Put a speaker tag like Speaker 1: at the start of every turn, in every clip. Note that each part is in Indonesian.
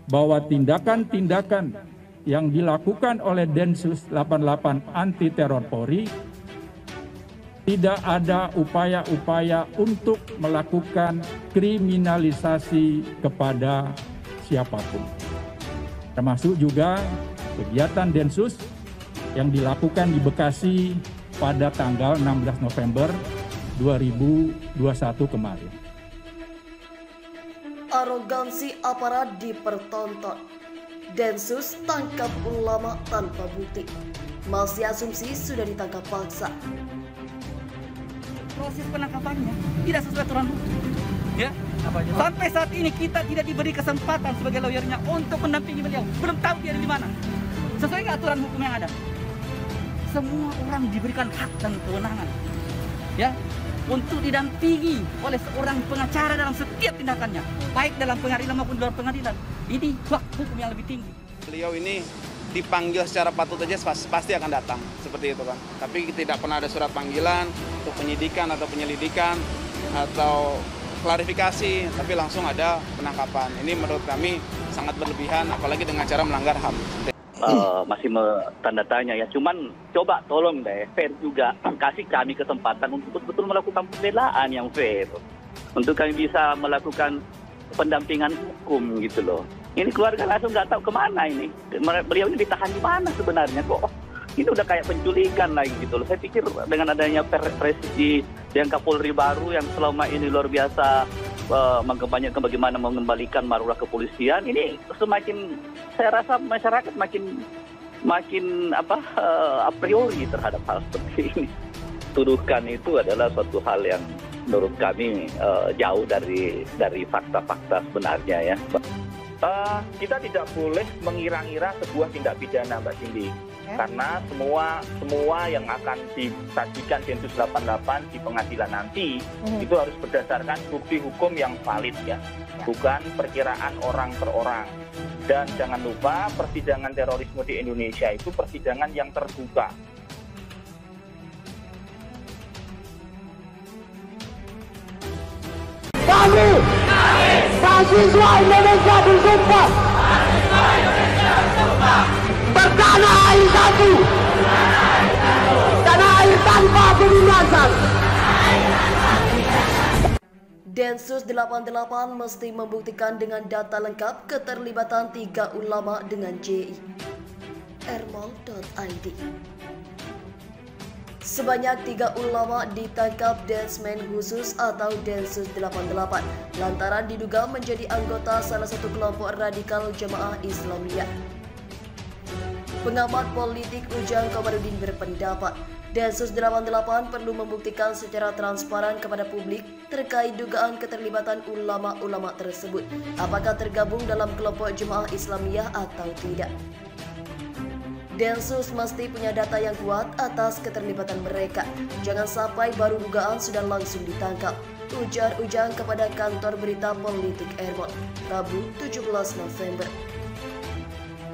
Speaker 1: bahwa tindakan-tindakan yang dilakukan oleh Densus 88 anti teror Polri tidak ada upaya-upaya untuk melakukan kriminalisasi kepada siapapun. Termasuk juga kegiatan Densus yang dilakukan di Bekasi pada tanggal 16 November 2021 kemarin.
Speaker 2: Arogansi aparat dipertonton. Densus tangkap ulama tanpa bukti. Masih asumsi sudah ditangkap paksa.
Speaker 3: Proses penangkapannya tidak sesuai aturan hukum. Ya, sampai saat ini kita tidak diberi kesempatan sebagai lawyernya untuk mendampingi beliau. Belum tahu dia ada di mana. Sesuai dengan aturan hukum yang ada. Semua orang diberikan hak dan kewenangan, ya, untuk didampingi oleh seorang pengacara dalam setiap tindakannya, baik dalam pengadilan maupun di luar pengadilan. Ini hak hukum yang lebih tinggi.
Speaker 4: Beliau ini dipanggil secara patut aja pasti akan datang, seperti itu kan. Tapi tidak pernah ada surat panggilan untuk penyidikan atau penyelidikan atau klarifikasi, tapi langsung ada penangkapan. Ini menurut kami sangat berlebihan, apalagi dengan cara melanggar HAM.
Speaker 5: Masih tanda tanya ya, cuman coba tolong deh, fair juga, kasih kami kesempatan untuk betul-betul melakukan pembelaan yang fair, untuk kami bisa melakukan pendampingan hukum gitu loh. Ini keluarga langsung nggak tahu kemana ini. Beliau ini ditahan di mana sebenarnya kok? Ini udah kayak penculikan lagi gitu loh. Saya pikir dengan adanya presisi yang Kapolri baru yang selama ini luar biasa mengkampanyekan bagaimana mengembalikan marwah kepolisian, ini semakin, saya rasa masyarakat makin a priori terhadap hal seperti ini. Tuduhkan itu adalah suatu hal yang menurut kami jauh dari fakta-fakta sebenarnya ya.
Speaker 6: Kita tidak boleh mengira-ngira sebuah tindak pidana, Mbak Cindy, karena semua yang akan disajikan Densus 88 di pengadilan nanti itu harus berdasarkan bukti hukum yang valid ya, bukan perkiraan orang per orang. Dan jangan lupa persidangan terorisme di Indonesia itu persidangan yang terbuka.
Speaker 7: Kami mahasiswa Indonesia bersumpah bertanah air satu, tanah air tanpa penindasan.
Speaker 2: Densus 88 mesti membuktikan dengan data lengkap keterlibatan 3 ulama dengan JI. Ermal.id. Sebanyak 3 ulama ditangkap Densmen Khusus atau Densus 88 lantaran diduga menjadi anggota salah satu kelompok radikal Jamaah Islamiyah. Pengamat politik Ujang Komarudin berpendapat, Densus 88 perlu membuktikan secara transparan kepada publik terkait dugaan keterlibatan ulama-ulama tersebut, apakah tergabung dalam kelompok Jamaah Islamiyah atau tidak. Densus mesti punya data yang kuat atas keterlibatan mereka. Jangan sampai baru dugaan sudah langsung ditangkap. Ujar Ujang kepada kantor berita politik Ermon, Rabu 17 November.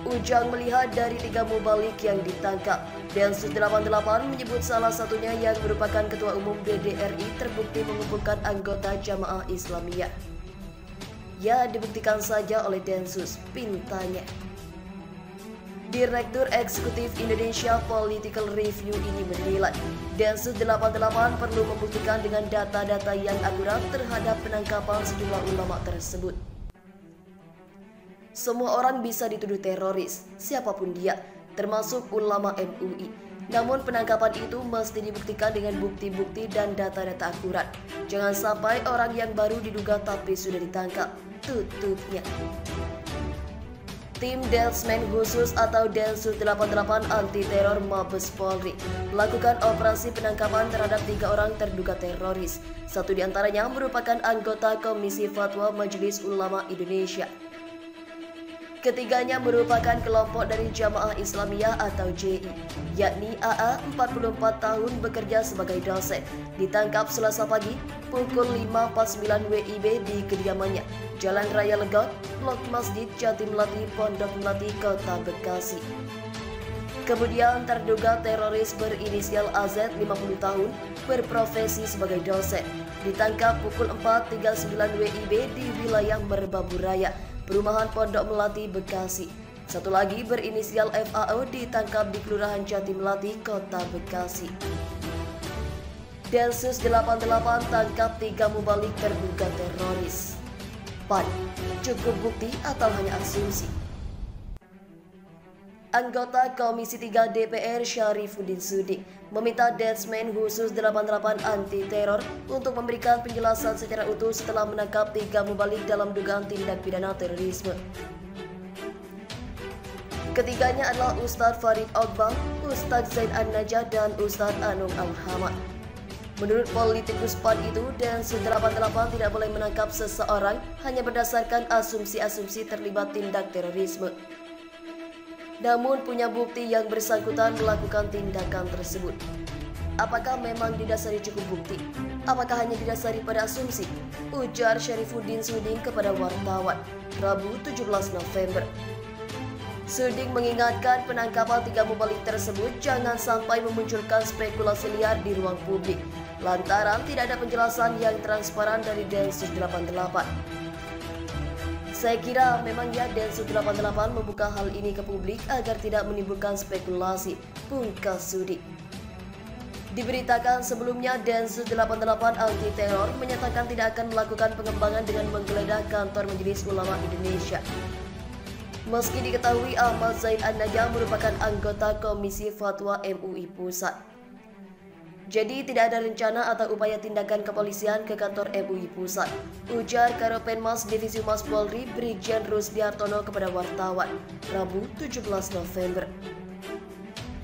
Speaker 2: Ujang melihat dari 3 mubalik yang ditangkap. Densus 88 menyebut salah satunya yang merupakan Ketua Umum DDRI terbukti mengumpulkan anggota Jamaah Islamiyah. Ya, dibuktikan saja oleh Densus, pintanya. Direktur Eksekutif Indonesia Political Review ini menilai Densus 88 perlu membuktikan dengan data-data yang akurat terhadap penangkapan sejumlah ulama tersebut. Semua orang bisa dituduh teroris, siapapun dia, termasuk ulama MUI. Namun penangkapan itu mesti dibuktikan dengan bukti-bukti dan data-data akurat. Jangan sampai orang yang baru diduga tapi sudah ditangkap, tutupnya. Tim Densmen Khusus atau Densus 88 anti teror Mabes Polri melakukan operasi penangkapan terhadap 3 orang terduga teroris. Satu di antaranya merupakan anggota Komisi Fatwa Majelis Ulama Indonesia. Ketiganya merupakan kelompok dari Jamaah Islamiyah atau JI, yakni AA 44 tahun bekerja sebagai dosen. Ditangkap Selasa pagi pukul 5.49 WIB di kediamannya, Jalan Raya Legot, Blok Masjid Jatim Melati, Pondok Melati, Kota Bekasi. Kemudian terduga teroris berinisial AZ 50 tahun berprofesi sebagai dosen. Ditangkap pukul 4.39 WIB di wilayah Merbabu Raya, Perumahan Pondok Melati, Bekasi. Satu lagi berinisial FAO ditangkap di Kelurahan Jati Melati, Kota Bekasi. Densus 88 tangkap 3 mubalik terduga teroris. PAN, cukup bukti atau hanya asumsi? Anggota Komisi 3 DPR Syarifuddin Suding meminta Detsmen khusus 88 anti teror untuk memberikan penjelasan secara utuh setelah menangkap 3 mubalik dalam dugaan tindak pidana terorisme. Ketiganya adalah Ustadz Farid Ogbang, Ustadz Zain An-Najah, dan Ustadz Anung Al-Hamad. Menurut politikus PAN itu, Densus 88 tidak boleh menangkap seseorang hanya berdasarkan asumsi-asumsi terlibat tindak terorisme. Namun punya bukti yang bersangkutan melakukan tindakan tersebut. Apakah memang didasari cukup bukti? Apakah hanya didasari pada asumsi? Ujar Syarifuddin Suding kepada wartawan, Rabu 17 November. Suding mengingatkan penangkapan 3 mubalik tersebut jangan sampai memunculkan spekulasi liar di ruang publik, lantaran tidak ada penjelasan yang transparan dari Densus 88. Saya kira memang ya Densus 88 membuka hal ini ke publik agar tidak menimbulkan spekulasi, pungkas Suding. Diberitakan sebelumnya Densus 88 anti teror menyatakan tidak akan melakukan pengembangan dengan menggeledah kantor Majelis Ulama Indonesia. Meski diketahui Ahmad Zain An-Najah merupakan anggota Komisi Fatwa MUI Pusat. Jadi tidak ada rencana atau upaya tindakan kepolisian ke kantor MUI Pusat, ujar Karopenmas Divisi Humas Polri Brigjen Rusdi Hartono kepada wartawan, Rabu 17 November.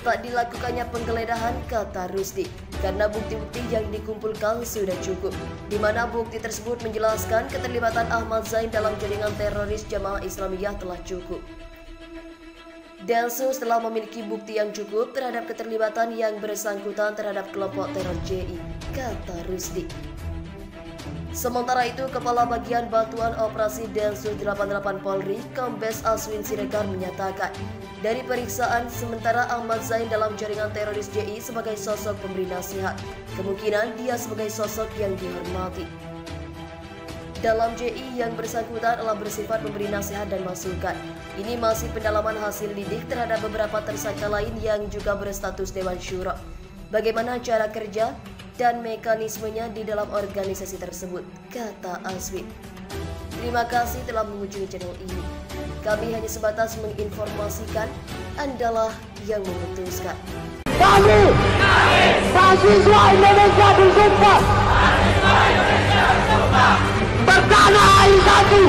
Speaker 2: Tak dilakukannya penggeledahan, kata Rusdi, karena bukti-bukti yang dikumpulkan sudah cukup, di mana bukti tersebut menjelaskan keterlibatan Ahmad Zain dalam jaringan teroris Jamaah Islamiyah telah cukup. Densus telah memiliki bukti yang cukup terhadap keterlibatan yang bersangkutan terhadap kelompok teror JI, kata Rusdi. Sementara itu, Kepala Bagian Bantuan Operasi Densus 88 Polri, Kombes Aswin Siregar menyatakan, dari periksaan sementara Ahmad Zain dalam jaringan teroris JI sebagai sosok pemberi nasihat, kemungkinan dia sebagai sosok yang dihormati. Dalam JI yang bersangkutan adalah bersifat memberi nasihat dan masukan. Ini masih pendalaman hasil lidik terhadap beberapa tersangka lain yang juga berstatus Dewan Syuro. Bagaimana cara kerja dan mekanismenya di dalam organisasi tersebut, kata Aswin. Terima kasih telah mengunjungi channel ini. Kami hanya sebatas menginformasikan, Andalah yang memutuskan.
Speaker 7: Kami, mahasiswa Indonesia bersumpah. Bertanah air satu.